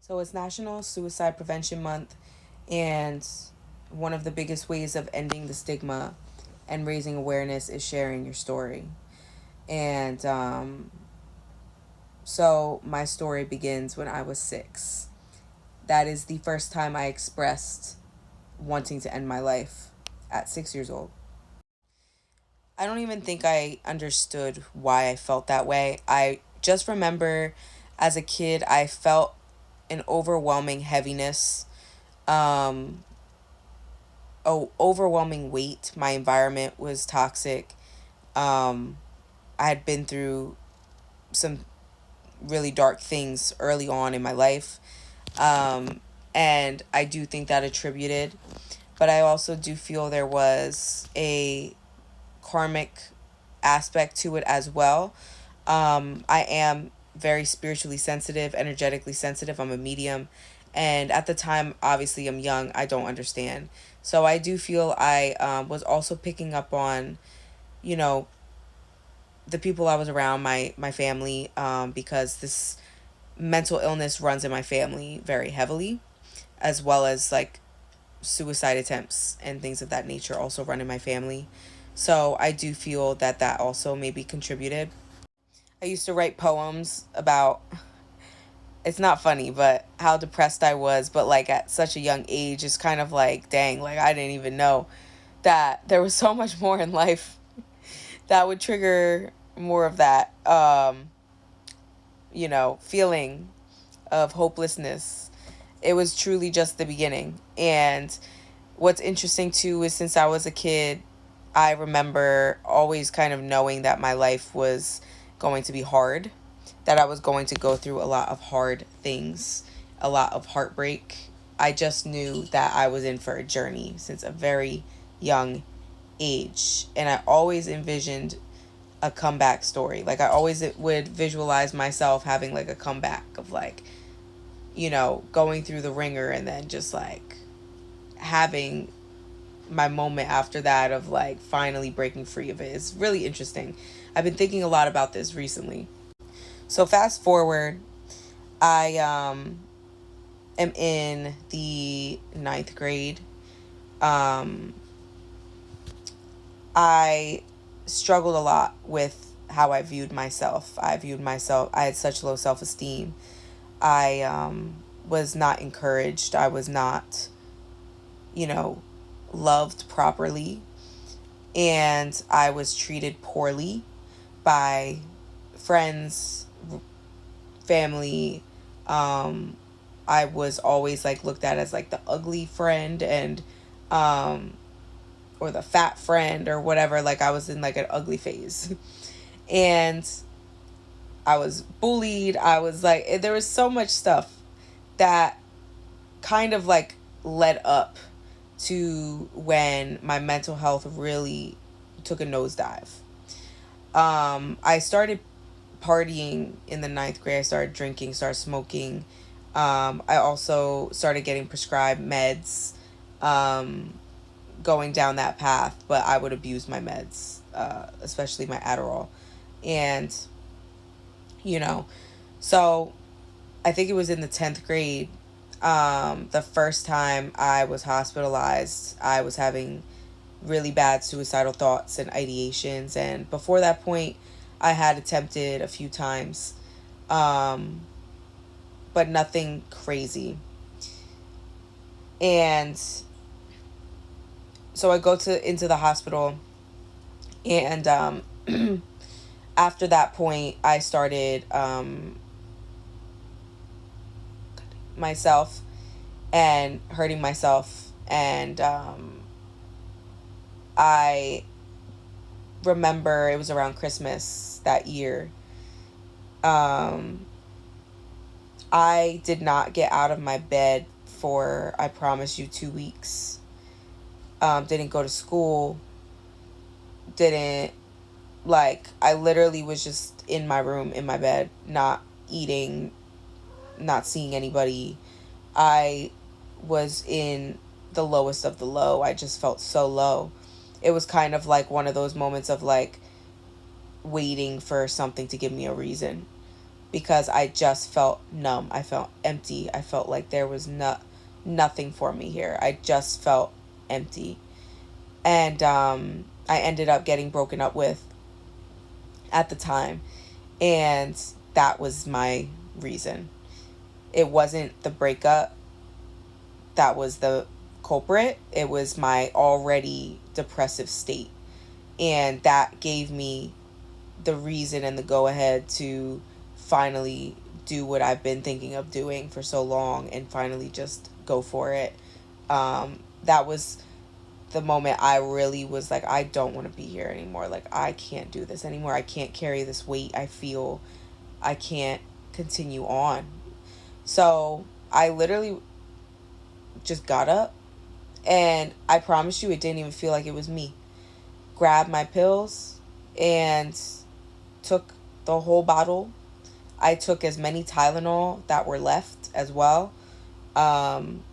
So it's National Suicide Prevention Month, and one of the biggest ways of ending the stigma and raising awareness is sharing your story. And so my story begins when I was 6. That is the first time I expressed wanting to end my life at 6 years old. I don't even think I understood why I felt that way. I just remember as a kid, I felt an overwhelming heaviness, um, overwhelming weight. My environment was toxic. Um, I had been through some really dark things early on in my life. Um, and I do think that attributed, but I also do feel there was a karmic aspect to it as well. I am very spiritually sensitive, energetically sensitive. I'm a medium. And at the time, obviously, I'm young. I don't understand. So I do feel I was also picking up on, you know, the people I was around, my family, because this mental illness runs in my family very heavily, as well as like suicide attempts and things of that nature also run in my family. So I do feel that that also maybe contributed. I used to write poems about, it's not funny, but how depressed I was, but like at such a young age, it's kind of like, dang, like I didn't even know that there was so much more in life that would trigger more of that, feeling of hopelessness. It was truly just the beginning. And what's interesting too is since I was a kid, I remember always kind of knowing that my life was going to be hard, that I was going to go through a lot of hard things, a lot of heartbreak. I just knew that I was in for a journey since a very young age. And I always envisioned a comeback story. Like I always would visualize myself having like a comeback of like, going through the ringer and then just like having my moment after that of like finally breaking free of it. It's really interesting. I've been thinking a lot about this recently. So fast forward, I am in the ninth grade. Um, I struggled a lot with how I viewed myself. I had such low self esteem. I was not encouraged. I was not, you know, loved properly. And I was treated poorly by friends, family. Um, I was always like looked at as like the ugly friend and um, or the fat friend or whatever. Like I was in like an ugly phase. And I was bullied. I was like, there was so much stuff that kind of like led up to when my mental health really took a nosedive. I started partying in the ninth grade. I started drinking, started smoking. I also started getting prescribed meds, um, going down that path, but I would abuse my meds, especially my Adderall. And, you know, so I think it was in the 10th grade, the first time I was hospitalized. I was having really bad suicidal thoughts and ideations. And before that point, I had attempted a few times, um, but nothing crazy. And so I go to into the hospital, and after that point, I started myself and hurting myself, and I remember it was around Christmas that year. Um, I did not get out of my bed for, I promise you, 2 weeks. Didn't go to school. Didn't, like, I literally was just in my room, in my bed, not eating, not seeing anybody. I was in the lowest of the low. I just felt so low. It was kind of like one of those moments of like waiting for something to give me a reason. because I just felt numb. I felt empty. I felt like there was nothing for me here. I just felt empty. And I ended up getting broken up with at the time. And that was my reason. It wasn't the breakup that was the culprit. It was my already depressive state. And that gave me the reason and the go ahead to finally do what I've been thinking of doing for so long and finally just go for it. That was the moment I really was like, I don't want to be here anymore. Like, I can't do this anymore. I can't carry this weight. I feel I can't continue on. So I literally just got up, and I promise you, it didn't even feel like it was me. Grabbed my pills and took the whole bottle. I took as many Tylenol that were left as well. And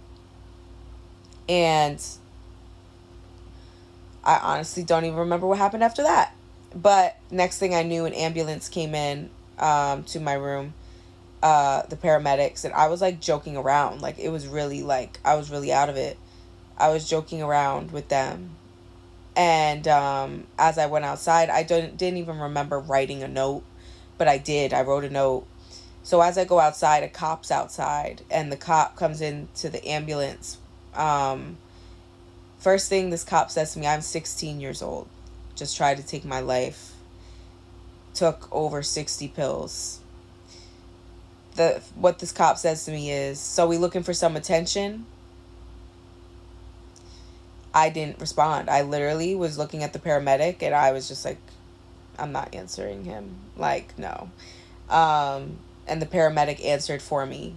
I honestly don't even remember what happened after that. But next thing I knew, an ambulance came in to my room, the paramedics, and I was like joking around. Like, it was really like, I was really out of it. I was joking around with them. And as I went outside, I didn't even remember writing a note, but I did. I wrote a note. So as I go outside, a cop's outside, and the cop comes into the ambulance. First thing this cop says to me, I'm 16 years old. Just tried to take my life. Took over 60 pills. What this cop says to me is, so we looking for some attention? I didn't respond. I literally was looking at the paramedic, and I was just like, I'm not answering him. Like, no. And the paramedic answered for me.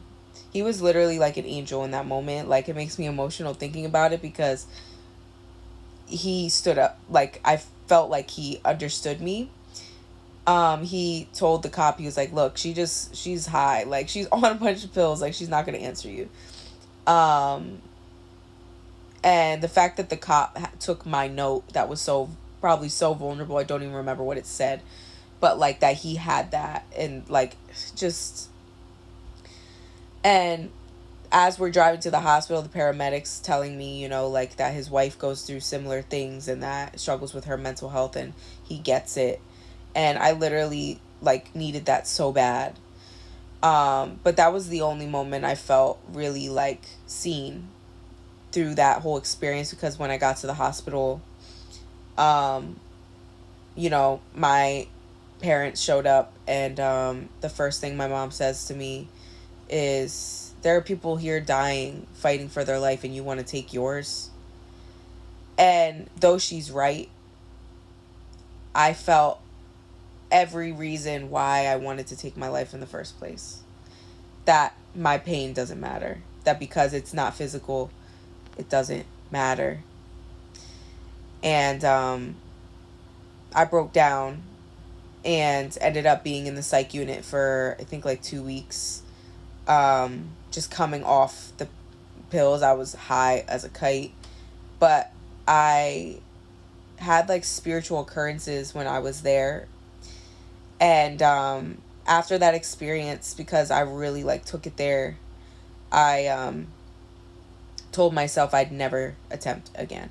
He was literally like an angel in that moment. Like, it makes me emotional thinking about it, because he stood up. Like, I felt like he understood me. He told the cop, he was like, look, she's high. Like, she's on a bunch of pills. Like, she's not going to answer you. And the fact that the cop took my note that was probably so vulnerable, I don't even remember what it said, but like that he had that, and like just, and as we're driving to the hospital, the paramedics telling me, you know, like that his wife goes through similar things and that struggles with her mental health, and he gets it. And I literally like needed that so bad. But that was the only moment I felt really like seen through that whole experience, because when I got to the hospital, you know, my parents showed up, and the first thing my mom says to me is, there are people here dying, fighting for their life, and you want to take yours. And though she's right, I felt every reason why I wanted to take my life in the first place. That my pain doesn't matter. That because it's not physical, it doesn't matter. And I broke down and ended up being in the psych unit for, I think, like 2 weeks. Just coming off the pills. I was high as a kite. But I had like spiritual occurrences when I was there. And after that experience, because I really like took it there, I told myself I'd never attempt again.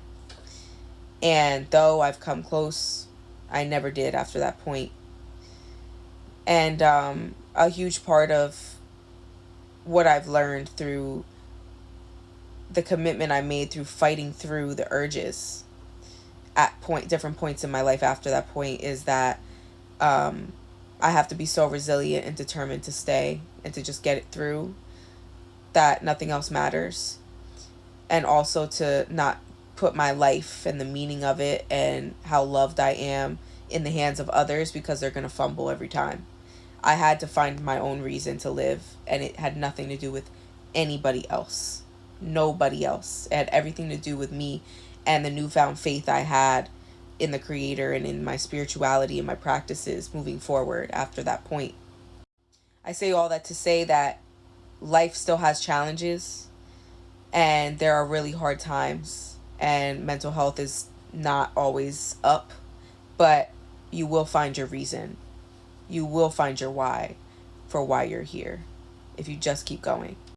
And though I've come close, I never did after that point. And a huge part of what I've learned through the commitment I made through fighting through the urges at different points in my life after that point is that I have to be so resilient and determined to stay and to just get it through, that nothing else matters. And also to not put my life and the meaning of it and how loved I am in the hands of others, because they're going to fumble every time. I had to find my own reason to live, and it had nothing to do with anybody else. Nobody else. It had everything to do with me and the newfound faith I had in the Creator and in my spirituality and my practices moving forward after that point. I say all that to say that life still has challenges, and there are really hard times, and mental health is not always up, but you will find your reason. You will find your why for why you're here if you just keep going.